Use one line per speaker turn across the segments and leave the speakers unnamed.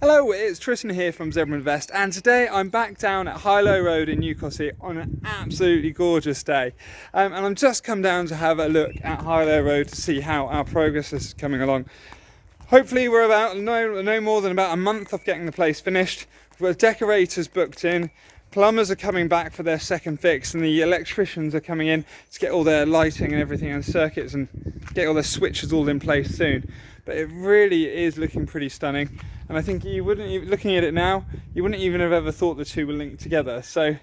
Hello, it's Tristan here from ZebraInvest, and today I'm back down at Highlow Road in Costessey on an absolutely gorgeous day. And I'm just come down to have a look at Highlow Road to see how our progress is coming along. Hopefully we're about no more than about a month off getting the place finished. We've got decorators booked in, plumbers are coming back for their second fix, and the electricians are coming in to get all their lighting and everything and circuits and get all their switches all in place soon. But it really is looking pretty stunning, and I think you wouldn't even, looking at it now, you wouldn't even have ever thought the two were linked together. So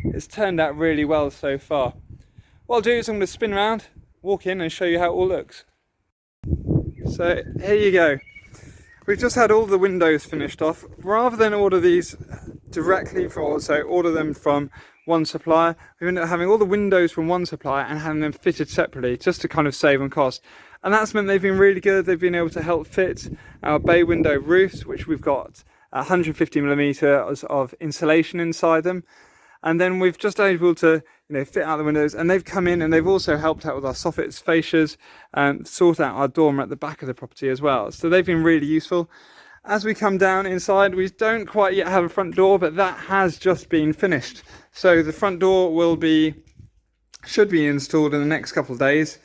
it's turned out really well so far. What I'll do is I'm going to spin around, walk in and show you how it all looks. So here you go. We've just had all the windows finished off. Rather than order these directly order them from one supplier, we've ended up having all the windows from one supplier and having them fitted separately just to kind of save on cost. And that's meant they've been really good. They've been able to help fit our bay window roofs, which we've got 150mm of insulation inside them. And then we've just able to fit out the windows, and they've come in and they've also helped out with our soffits, fascias, and sort out our dormer at the back of the property as well. So they've been really useful. As we come down inside, we don't quite yet have a front door, but that has just been finished. So the front door should be installed in the next couple of days.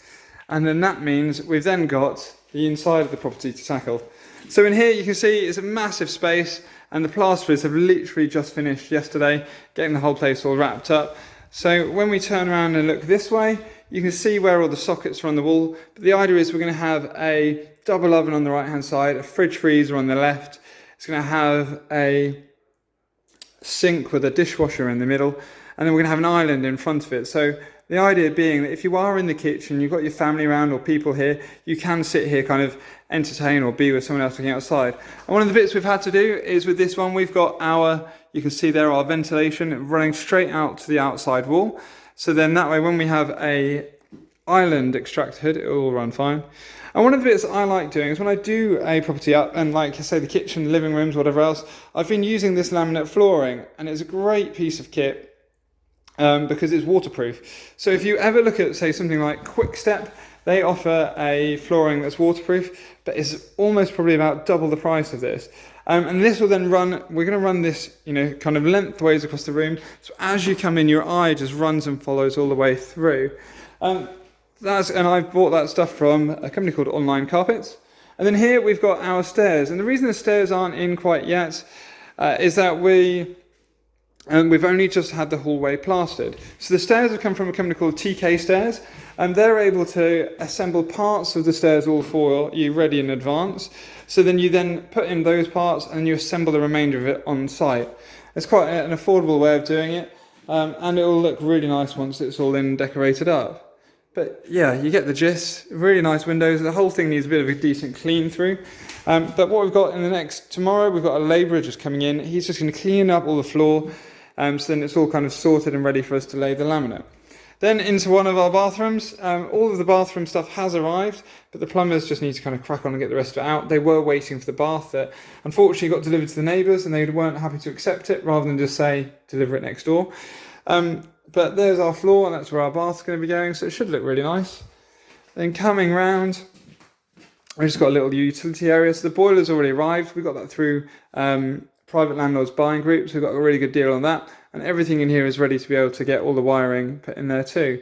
And then that means we've then got the inside of the property to tackle. So in here you can see it's a massive space, and the plasterers have literally just finished yesterday getting the whole place all wrapped up. So when we turn around and look this way, you can see where all the sockets are on the wall. But the idea is we're going to have a double oven on the right hand side, a fridge freezer on the left. It's going to have a sink with a dishwasher in the middle, and then we're going to have an island in front of it. So the idea being that if you are in the kitchen, you've got your family around or people here, you can sit here, kind of entertain or be with someone else looking outside. And one of the bits we've had to do is with this one, we've got you can see there our ventilation running straight out to the outside wall. So then that way, when we have a island extractor hood, it will all run fine. And one of the bits I like doing is when I do a property up, and like say the kitchen, living rooms, whatever else, I've been using this laminate flooring, and it's a great piece of kit. Because it's waterproof. So if you ever look at, say, something like Quick Step, they offer a flooring that's waterproof, but it's almost probably about double the price of this. And this will then we're going to run this, kind of lengthways across the room. So as you come in, your eye just runs and follows all the way through. And I've bought that stuff from a company called Online Carpets. And then here we've got our stairs. And the reason the stairs aren't in quite yet is that we've only just had the hallway plastered. So the stairs have come from a company called TK Stairs, and they're able to assemble parts of the stairs all for you ready in advance. So then you put in those parts and you assemble the remainder of it on site. It's quite an affordable way of doing it, and it will look really nice once it's all in and decorated up. But yeah, you get the gist. Really nice windows. The whole thing needs a bit of a decent clean through. But what we've got tomorrow, we've got a labourer just coming in. He's just going to clean up all the floor. So then it's all kind of sorted and ready for us to lay the laminate. Then into one of our bathrooms. All of the bathroom stuff has arrived, but the plumbers just need to kind of crack on and get the rest of it out. They were waiting for the bath that unfortunately got delivered to the neighbours, and they weren't happy to accept it rather than just say deliver it next door. But there's our floor, and that's where our bath's going to be going, so it should look really nice. Then coming round, we've just got a little utility area. So the boiler's already arrived. We got that through private landlords buying groups. We've got a really good deal on that, and everything in here is ready to be able to get all the wiring put in there too.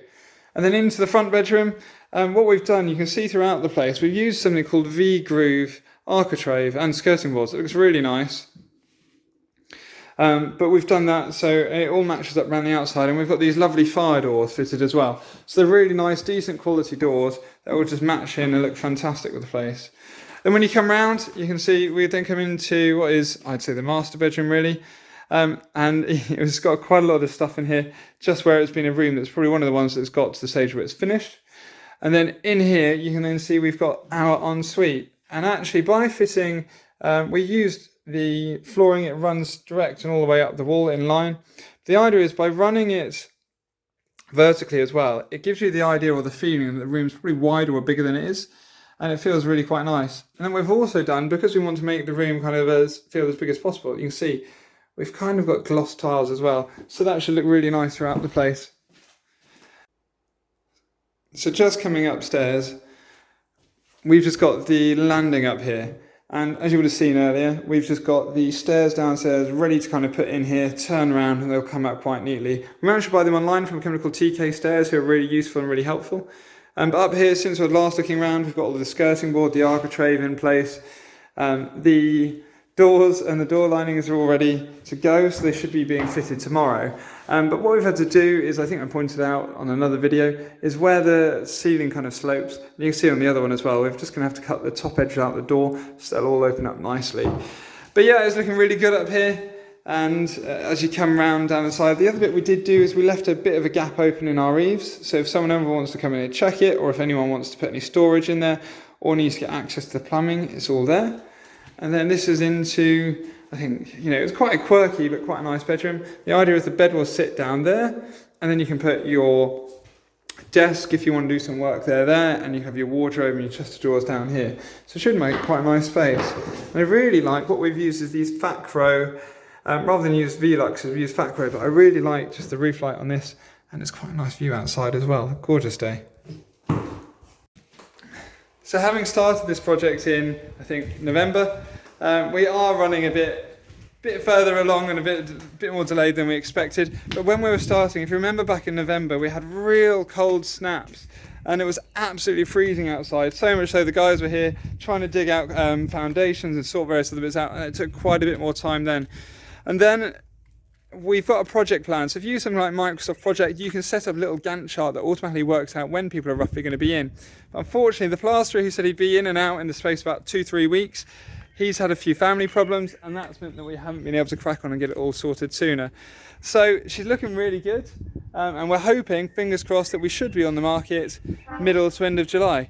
And then into the front bedroom, what we've done, you can see throughout the place, we've used something called V-groove architrave and skirting boards. It looks really nice. But we've done that so it all matches up around the outside, and we've got these lovely fire doors fitted as well. So they're really nice, decent quality doors that will just match in and look fantastic with the place. Then when you come round, you can see we then come into what is, I'd say, the master bedroom really. And it's got quite a lot of stuff in here, just where it's been a room that's probably one of the ones that's got to the stage where it's finished. And then in here, you can then see we've got our ensuite. And actually by fitting, we used the flooring, it runs direct and all the way up the wall in line. The idea is by running it vertically as well, it gives you the idea or the feeling that the room's probably wider or bigger than it is. And it feels really quite nice. And then we've also done, because we want to make the room kind of feel as big as possible, you can see we've kind of got gloss tiles as well. So that should look really nice throughout the place. So just coming upstairs, we've just got the landing up here. And as you would have seen earlier, we've just got the stairs downstairs ready to kind of put in here, turn around, and they'll come out quite neatly. We managed to buy them online from a company called TK Stairs, who are really useful and really helpful. But up here, since we were last looking around, we've got all the skirting board, the architrave in place. The doors and the door linings are all ready to go, so they should be being fitted tomorrow. But what we've had to do is, I think I pointed out on another video, is where the ceiling kind of slopes. You can see on the other one as well, we're just going to have to cut the top edge out the door so they'll all open up nicely. But yeah, it's looking really good up here. And as you come round down the side, the other bit we did do is we left a bit of a gap open in our eaves. So if someone ever wants to come in and check it, or if anyone wants to put any storage in there, or needs to get access to the plumbing, it's all there. And then this is into, I think, it's quite a quirky but quite a nice bedroom. The idea is the bed will sit down there, and then you can put your desk if you want to do some work there, and you have your wardrobe and your chest of drawers down here. So it should make quite a nice space. And I really like what we've used is these Facro, rather than use Velux, we've used Facro, but I really like just the roof light on this, and it's quite a nice view outside as well. Gorgeous day. So having started this project in, I think, November, we are running a bit further along and a bit more delayed than we expected. But when we were starting, if you remember back in November, we had real cold snaps and it was absolutely freezing outside. So much so the guys were here trying to dig out foundations and sort various other bits out, and it took quite a bit more time then. And then we've got a project plan. So if you use something like Microsoft Project, you can set up a little Gantt chart that automatically works out when people are roughly going to be in. But unfortunately, the plasterer who said he'd be in and out in the space of about 2-3 weeks, he's had a few family problems, and that's meant that we haven't been able to crack on and get it all sorted sooner. So she's looking really good, and we're hoping, fingers crossed, that we should be on the market middle to end of July.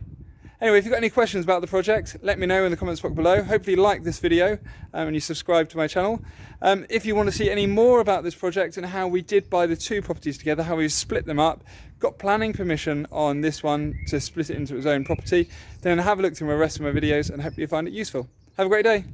Anyway, if you've got any questions about the project, let me know in the comments box below. Hopefully you like this video and you subscribe to my channel. If you want to see any more about this project and how we did buy the two properties together, how we've split them up, got planning permission on this one to split it into its own property, then have a look through the rest of my videos and hopefully you find it useful. Have a great day.